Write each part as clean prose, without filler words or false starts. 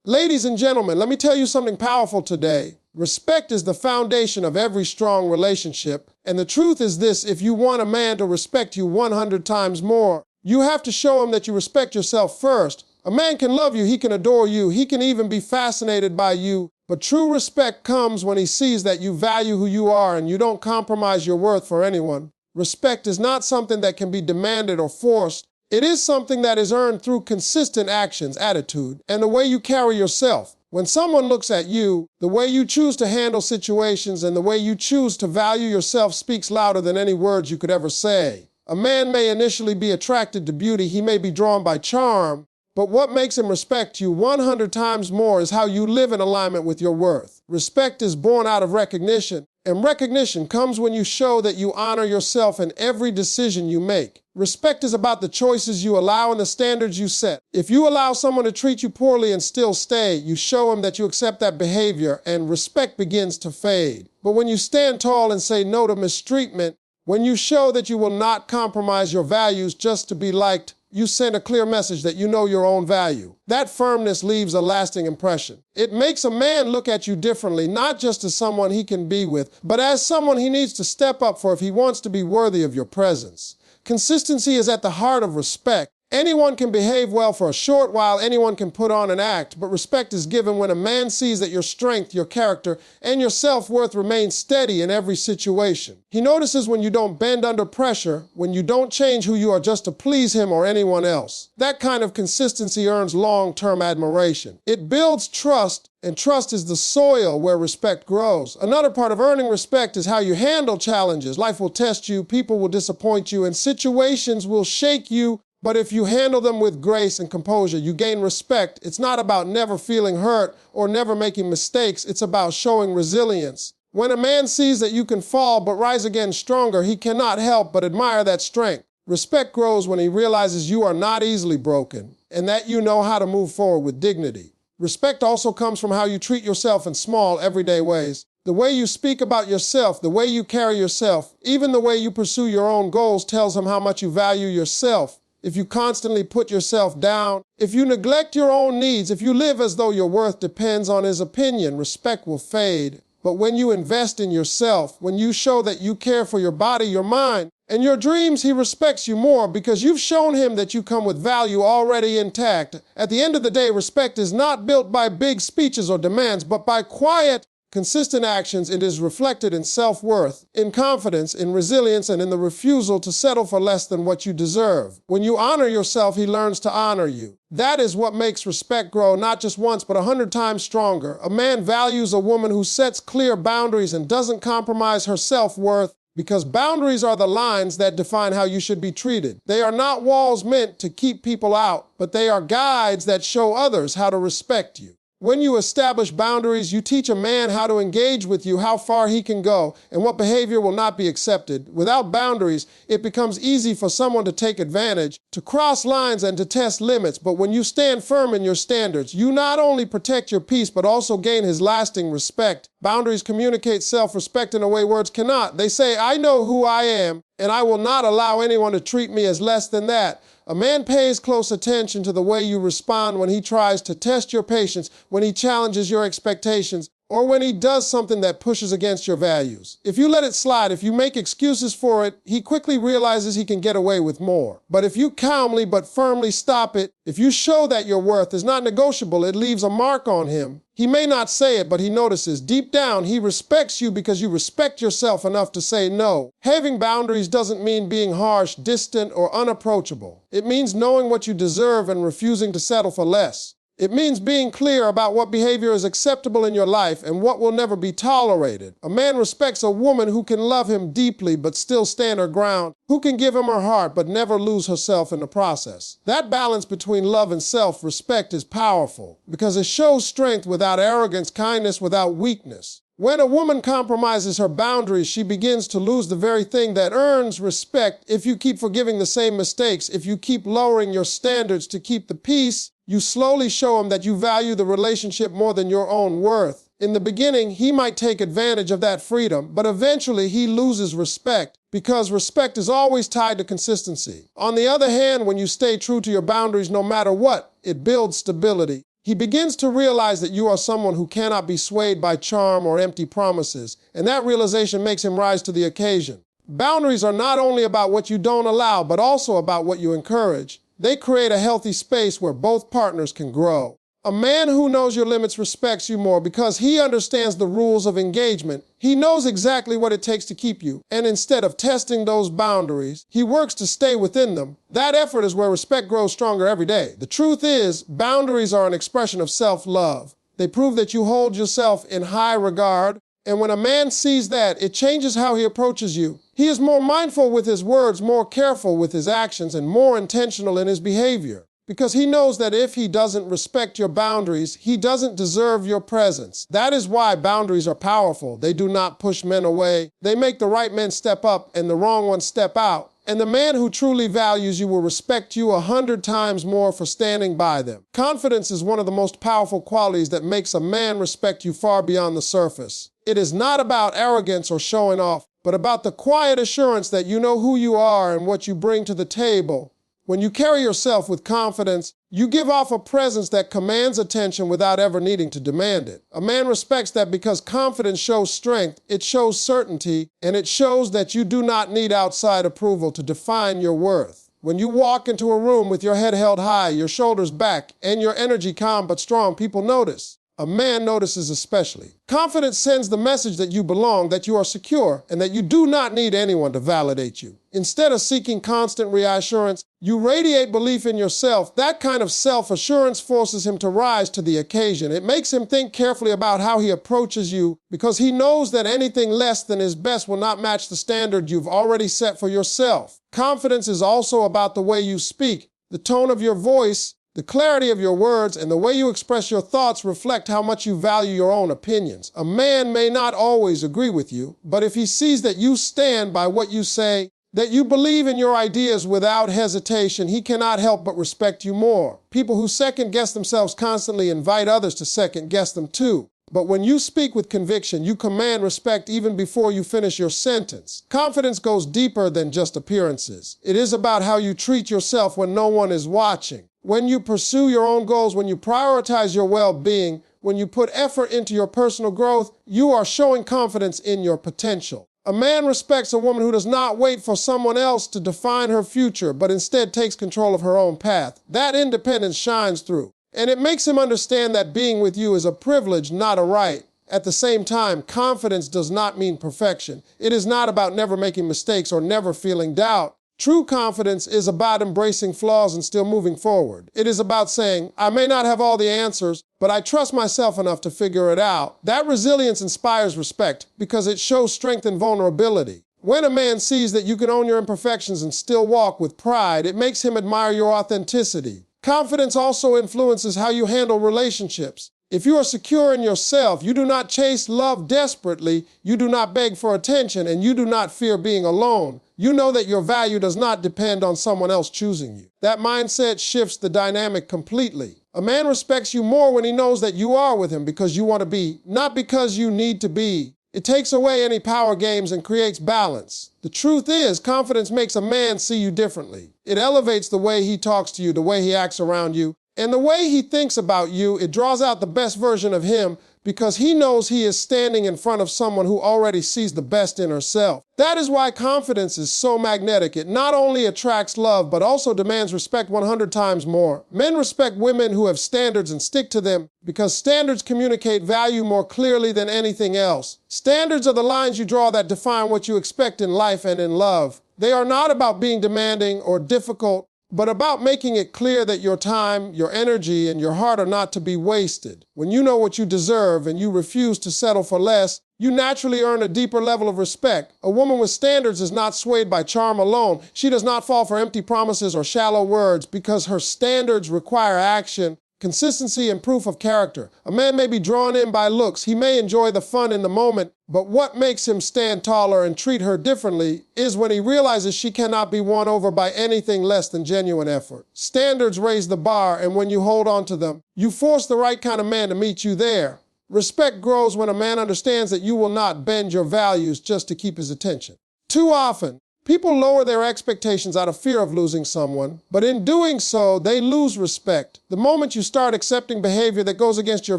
Ladies and gentlemen, let me tell you something powerful today. Respect is the foundation of every strong relationship. And the truth is this: if you want a man to respect you 100 times more, you have to show him that you respect yourself first. A man can love you, he can adore you, he can even be fascinated by you. But true respect comes when he sees that you value who you are and you don't compromise your worth for anyone. Respect is not something that can be demanded or forced. It is something that is earned through consistent actions, attitude, and the way you carry yourself. When someone looks at you, the way you choose to handle situations and the way you choose to value yourself speaks louder than any words you could ever say. A man may initially be attracted to beauty, he may be drawn by charm, but what makes him respect you 100 times more is how you live in alignment with your worth. Respect is born out of recognition, and recognition comes when you show that you honor yourself in every decision you make. Respect is about the choices you allow and the standards you set. If you allow someone to treat you poorly and still stay, you show them that you accept that behavior, and respect begins to fade. But when you stand tall and say no to mistreatment, when you show that you will not compromise your values just to be liked, you send a clear message that you know your own value. That firmness leaves a lasting impression. It makes a man look at you differently, not just as someone he can be with, but as someone he needs to step up for if he wants to be worthy of your presence. Consistency is at the heart of respect. Anyone can behave well for a short while, anyone can put on an act, but respect is given when a man sees that your strength, your character, and your self-worth remain steady in every situation. He notices when you don't bend under pressure, when you don't change who you are just to please him or anyone else. That kind of consistency earns long-term admiration. It builds trust, and trust is the soil where respect grows. Another part of earning respect is how you handle challenges. Life will test you, people will disappoint you, and situations will shake you. But if you handle them with grace and composure, you gain respect. It's not about never feeling hurt or never making mistakes. It's about showing resilience. When a man sees that you can fall but rise again stronger, he cannot help but admire that strength. Respect grows when he realizes you are not easily broken and that you know how to move forward with dignity. Respect also comes from how you treat yourself in small, everyday ways. The way you speak about yourself, the way you carry yourself, even the way you pursue your own goals tells him how much you value yourself. If you constantly put yourself down, if you neglect your own needs, if you live as though your worth depends on his opinion, respect will fade. But when you invest in yourself, when you show that you care for your body, your mind, and your dreams, he respects you more because you've shown him that you come with value already intact. At the end of the day, respect is not built by big speeches or demands, but by quiet, consistent actions. It is reflected in self-worth, in confidence, in resilience, and in the refusal to settle for less than what you deserve. When you honor yourself, he learns to honor you. That is what makes respect grow, not just once, but 100 times stronger. A man values a woman who sets clear boundaries and doesn't compromise her self-worth, because boundaries are the lines that define how you should be treated. They are not walls meant to keep people out, but they are guides that show others how to respect you. When you establish boundaries, you teach a man how to engage with you, how far he can go, and what behavior will not be accepted. Without boundaries, it becomes easy for someone to take advantage, to cross lines, and to test limits. But when you stand firm in your standards, you not only protect your peace, but also gain his lasting respect. Boundaries communicate self-respect in a way words cannot. They say, I know who I am, and I will not allow anyone to treat me as less than that. A man pays close attention to the way you respond when he tries to test your patience, when he challenges your expectations, or when he does something that pushes against your values. If you let it slide, if you make excuses for it, he quickly realizes he can get away with more. But if you calmly but firmly stop it, if you show that your worth is not negotiable, it leaves a mark on him. He may not say it, but he notices. Deep down, he respects you because you respect yourself enough to say no. Having boundaries doesn't mean being harsh, distant, or unapproachable. It means knowing what you deserve and refusing to settle for less. It means being clear about what behavior is acceptable in your life and what will never be tolerated. A man respects a woman who can love him deeply but still stand her ground, who can give him her heart but never lose herself in the process. That balance between love and self-respect is powerful because it shows strength without arrogance, kindness without weakness. When a woman compromises her boundaries, she begins to lose the very thing that earns respect. If you keep forgiving the same mistakes, if you keep lowering your standards to keep the peace, you slowly show him that you value the relationship more than your own worth. In the beginning, he might take advantage of that freedom, but eventually he loses respect because respect is always tied to consistency. On the other hand, when you stay true to your boundaries no matter what, it builds stability. He begins to realize that you are someone who cannot be swayed by charm or empty promises, and that realization makes him rise to the occasion. Boundaries are not only about what you don't allow, but also about what you encourage. They create a healthy space where both partners can grow. A man who knows your limits respects you more because he understands the rules of engagement. He knows exactly what it takes to keep you, and instead of testing those boundaries, he works to stay within them. That effort is where respect grows stronger every day. The truth is, boundaries are an expression of self-love. They prove that you hold yourself in high regard, and when a man sees that, it changes how he approaches you. He is more mindful with his words, more careful with his actions, and more intentional in his behavior. Because he knows that if he doesn't respect your boundaries, he doesn't deserve your presence. That is why boundaries are powerful. They do not push men away. They make the right men step up and the wrong ones step out. And the man who truly values you will respect you 100 times more for standing by them. Confidence is one of the most powerful qualities that makes a man respect you far beyond the surface. It is not about arrogance or showing off, but about the quiet assurance that you know who you are and what you bring to the table. When you carry yourself with confidence, you give off a presence that commands attention without ever needing to demand it. A man respects that because confidence shows strength, it shows certainty, and it shows that you do not need outside approval to define your worth. When you walk into a room with your head held high, your shoulders back, and your energy calm but strong, people notice. A man notices especially. Confidence sends the message that you belong, that you are secure, and that you do not need anyone to validate you. Instead of seeking constant reassurance, you radiate belief in yourself. That kind of self-assurance forces him to rise to the occasion. It makes him think carefully about how he approaches you because he knows that anything less than his best will not match the standard you've already set for yourself. Confidence is also about the way you speak. The tone of your voice, the clarity of your words, and the way you express your thoughts reflect how much you value your own opinions. A man may not always agree with you, but if he sees that you stand by what you say, that you believe in your ideas without hesitation, he cannot help but respect you more. People who second-guess themselves constantly invite others to second-guess them too. But when you speak with conviction, you command respect even before you finish your sentence. Confidence goes deeper than just appearances. It is about how you treat yourself when no one is watching. When you pursue your own goals, when you prioritize your well-being, when you put effort into your personal growth, you are showing confidence in your potential. A man respects a woman who does not wait for someone else to define her future, but instead takes control of her own path. That independence shines through, and it makes him understand that being with you is a privilege, not a right. At the same time, confidence does not mean perfection. It is not about never making mistakes or never feeling doubt. True confidence is about embracing flaws and still moving forward. It is about saying, I may not have all the answers, but I trust myself enough to figure it out. That resilience inspires respect because it shows strength and vulnerability. When a man sees that you can own your imperfections and still walk with pride, it makes him admire your authenticity. Confidence also influences how you handle relationships. If you are secure in yourself, you do not chase love desperately, you do not beg for attention, and you do not fear being alone. You know that your value does not depend on someone else choosing you. That mindset shifts the dynamic completely. A man respects you more when he knows that you are with him because you want to be, not because you need to be. It takes away any power games and creates balance. The truth is, confidence makes a man see you differently. It elevates the way he talks to you, the way he acts around you, and the way he thinks about you. It draws out the best version of him because he knows he is standing in front of someone who already sees the best in herself. That is why confidence is so magnetic. It not only attracts love, but also demands respect 100 times more. Men respect women who have standards and stick to them because standards communicate value more clearly than anything else. Standards are the lines you draw that define what you expect in life and in love. They are not about being demanding or difficult, but about making it clear that your time, your energy, and your heart are not to be wasted. When you know what you deserve and you refuse to settle for less, you naturally earn a deeper level of respect. A woman with standards is not swayed by charm alone. She does not fall for empty promises or shallow words because her standards require action, consistency, and proof of character. A man may be drawn in by looks. He may enjoy the fun in the moment, but what makes him stand taller and treat her differently is when he realizes she cannot be won over by anything less than genuine effort. Standards raise the bar, and when you hold on to them, you force the right kind of man to meet you there. Respect grows when a man understands that you will not bend your values just to keep his attention. Too often, People lower their expectations out of fear of losing someone, but in doing so, they lose respect. The moment you start accepting behavior that goes against your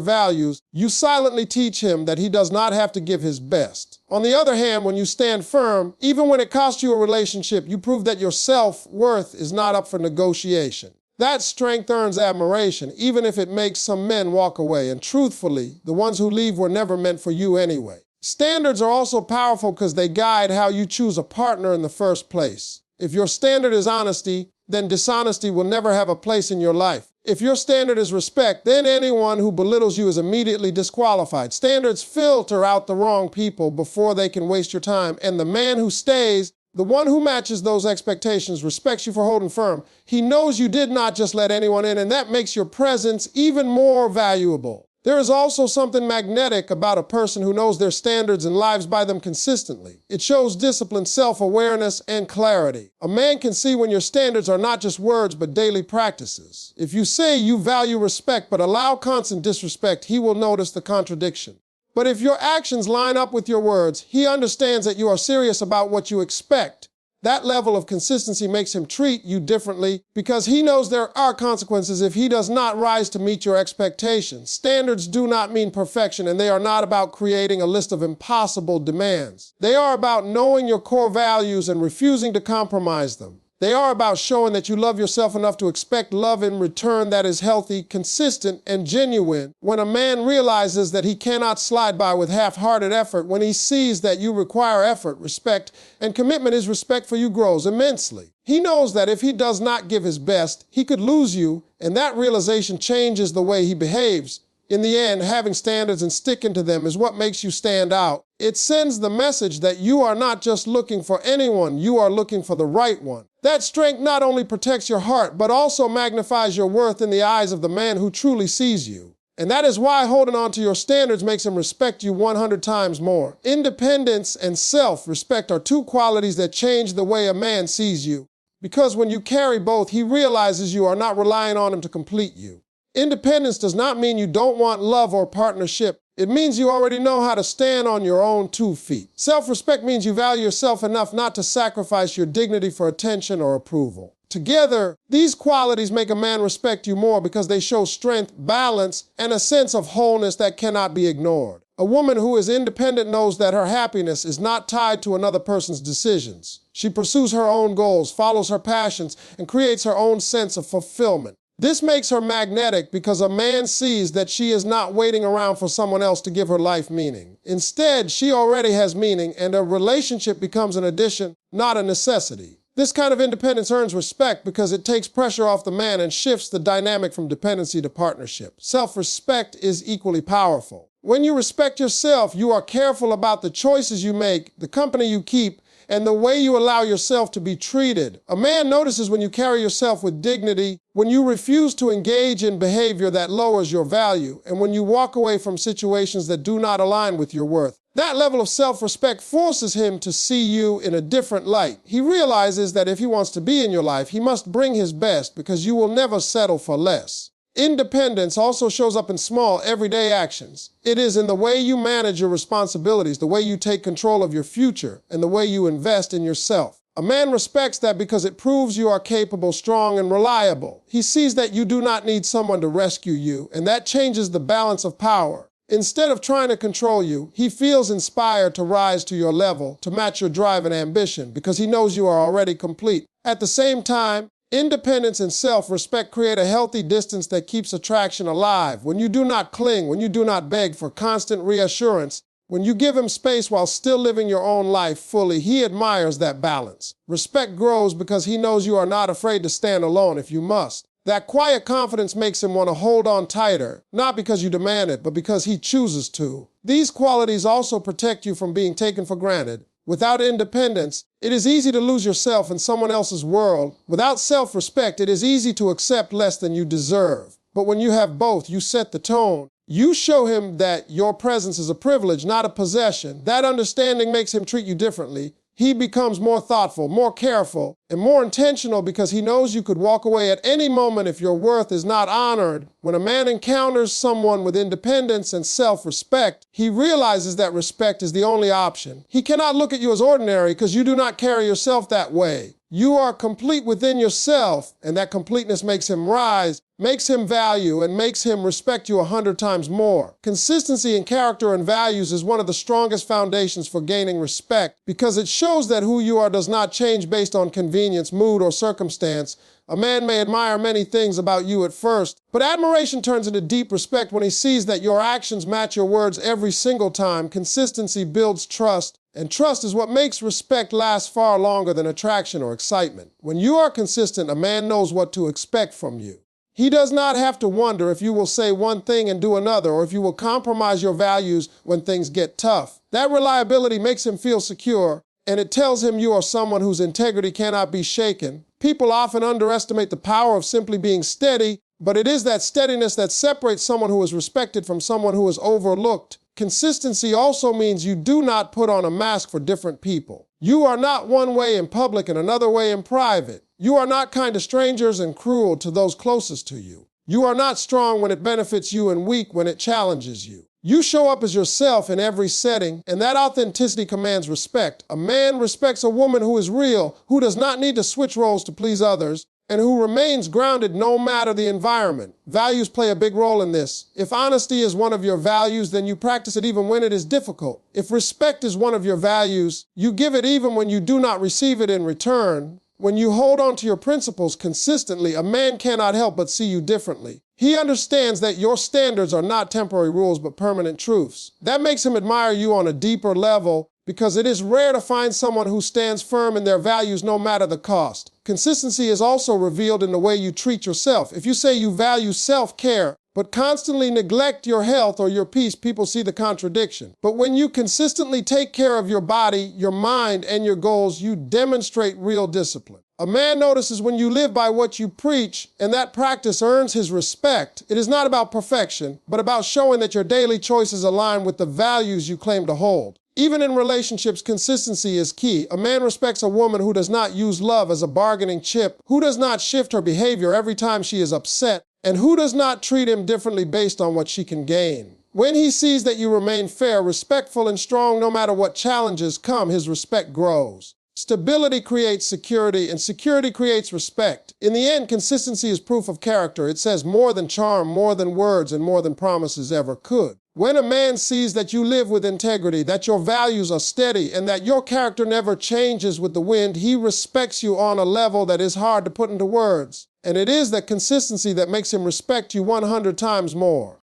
values, you silently teach him that he does not have to give his best. On the other hand, when you stand firm, even when it costs you a relationship, you prove that your self-worth is not up for negotiation. That strength earns admiration, even if it makes some men walk away. And truthfully, the ones who leave were never meant for you anyway. Standards are also powerful because they guide how you choose a partner in the first place. If your standard is honesty, then dishonesty will never have a place in your life. If your standard is respect, then anyone who belittles you is immediately disqualified. Standards filter out the wrong people before they can waste your time, and the man who stays, the one who matches those expectations, respects you for holding firm. He knows you did not just let anyone in, and that makes your presence even more valuable. There is also something magnetic about a person who knows their standards and lives by them consistently. It shows discipline, self-awareness, and clarity. A man can see when your standards are not just words, but daily practices. If you say you value respect, but allow constant disrespect, he will notice the contradiction. But if your actions line up with your words, he understands that you are serious about what you expect. That level of consistency makes him treat you differently because he knows there are consequences if he does not rise to meet your expectations. Standards do not mean perfection, and they are not about creating a list of impossible demands. They are about knowing your core values and refusing to compromise them. They are about showing that you love yourself enough to expect love in return that is healthy, consistent, and genuine. When a man realizes that he cannot slide by with half-hearted effort, when he sees that you require effort, respect, and commitment, his respect for you grows immensely. He knows that if he does not give his best, he could lose you, and that realization changes the way he behaves. In the end, having standards and sticking to them is what makes you stand out. It sends the message that you are not just looking for anyone, you are looking for the right one. That strength not only protects your heart, but also magnifies your worth in the eyes of the man who truly sees you. And that is why holding on to your standards makes him respect you 100 times more. Independence and self-respect are two qualities that change the way a man sees you. Because when you carry both, he realizes you are not relying on him to complete you. Independence does not mean you don't want love or partnership. It means you already know how to stand on your own 2 feet. Self-respect means you value yourself enough not to sacrifice your dignity for attention or approval. Together, these qualities make a man respect you more because they show strength, balance, and a sense of wholeness that cannot be ignored. A woman who is independent knows that her happiness is not tied to another person's decisions. She pursues her own goals, follows her passions, and creates her own sense of fulfillment. This makes her magnetic because a man sees that she is not waiting around for someone else to give her life meaning. Instead, she already has meaning, and a relationship becomes an addition, not a necessity. This kind of independence earns respect because it takes pressure off the man and shifts the dynamic from dependency to partnership. Self-respect is equally powerful. When you respect yourself, you are careful about the choices you make, the company you keep, and the way you allow yourself to be treated. A man notices when you carry yourself with dignity, when you refuse to engage in behavior that lowers your value, and when you walk away from situations that do not align with your worth. That level of self-respect forces him to see you in a different light. He realizes that if he wants to be in your life, he must bring his best because you will never settle for less. Independence also shows up in small, everyday actions. It is in the way you manage your responsibilities, the way you take control of your future, and the way you invest in yourself. A man respects that because it proves you are capable, strong, and reliable. He sees that you do not need someone to rescue you, and that changes the balance of power. Instead of trying to control you, he feels inspired to rise to your level, to match your drive and ambition, because he knows you are already complete. At the same time, independence and self-respect create a healthy distance that keeps attraction alive. When you do not cling, when you do not beg for constant reassurance, when you give him space while still living your own life fully, he admires that balance. Respect grows because he knows you are not afraid to stand alone if you must. That quiet confidence makes him want to hold on tighter, not because you demand it, but because he chooses to. These qualities also protect you from being taken for granted. Without independence, it is easy to lose yourself in someone else's world. Without self-respect, it is easy to accept less than you deserve. But when you have both, you set the tone. You show him that your presence is a privilege, not a possession. That understanding makes him treat you differently. He becomes more thoughtful, more careful, and more intentional because he knows you could walk away at any moment if your worth is not honored. When a man encounters someone with independence and self-respect, he realizes that respect is the only option. He cannot look at you as ordinary because you do not carry yourself that way. You are complete within yourself, and that completeness makes him rise, makes him value, and makes him respect you 100 times more. Consistency in character and values is one of the strongest foundations for gaining respect because it shows that who you are does not change based on convenience, mood, or circumstance. A man may admire many things about you at first, but admiration turns into deep respect when he sees that your actions match your words every single time. Consistency builds trust, and trust is what makes respect last far longer than attraction or excitement. When you are consistent, a man knows what to expect from you. He does not have to wonder if you will say one thing and do another, or if you will compromise your values when things get tough. That reliability makes him feel secure, and it tells him you are someone whose integrity cannot be shaken. People often underestimate the power of simply being steady, but it is that steadiness that separates someone who is respected from someone who is overlooked. Consistency also means you do not put on a mask for different people. You are not one way in public and another way in private. You are not kind to strangers and cruel to those closest to you. You are not strong when it benefits you and weak when it challenges you. You show up as yourself in every setting, and that authenticity commands respect. A man respects a woman who is real, who does not need to switch roles to please others, and who remains grounded no matter the environment. Values play a big role in this. If honesty is one of your values, then you practice it even when it is difficult. If respect is one of your values, you give it even when you do not receive it in return. When you hold on to your principles consistently, a man cannot help but see you differently. He understands that your standards are not temporary rules but permanent truths. That makes him admire you on a deeper level because it is rare to find someone who stands firm in their values no matter the cost. Consistency is also revealed in the way you treat yourself. If you say you value self-care, but constantly neglect your health or your peace, people see the contradiction. But when you consistently take care of your body, your mind, and your goals, you demonstrate real discipline. A man notices when you live by what you preach, and that practice earns his respect. It is not about perfection, but about showing that your daily choices align with the values you claim to hold. Even in relationships, consistency is key. A man respects a woman who does not use love as a bargaining chip, who does not shift her behavior every time she is upset, and who does not treat him differently based on what she can gain. When he sees that you remain fair, respectful, and strong no matter what challenges come, his respect grows. Stability creates security, and security creates respect. In the end, consistency is proof of character. It says more than charm, more than words, and more than promises ever could. When a man sees that you live with integrity, that your values are steady, and that your character never changes with the wind, he respects you on a level that is hard to put into words. And it is that consistency that makes him respect you 100 times more.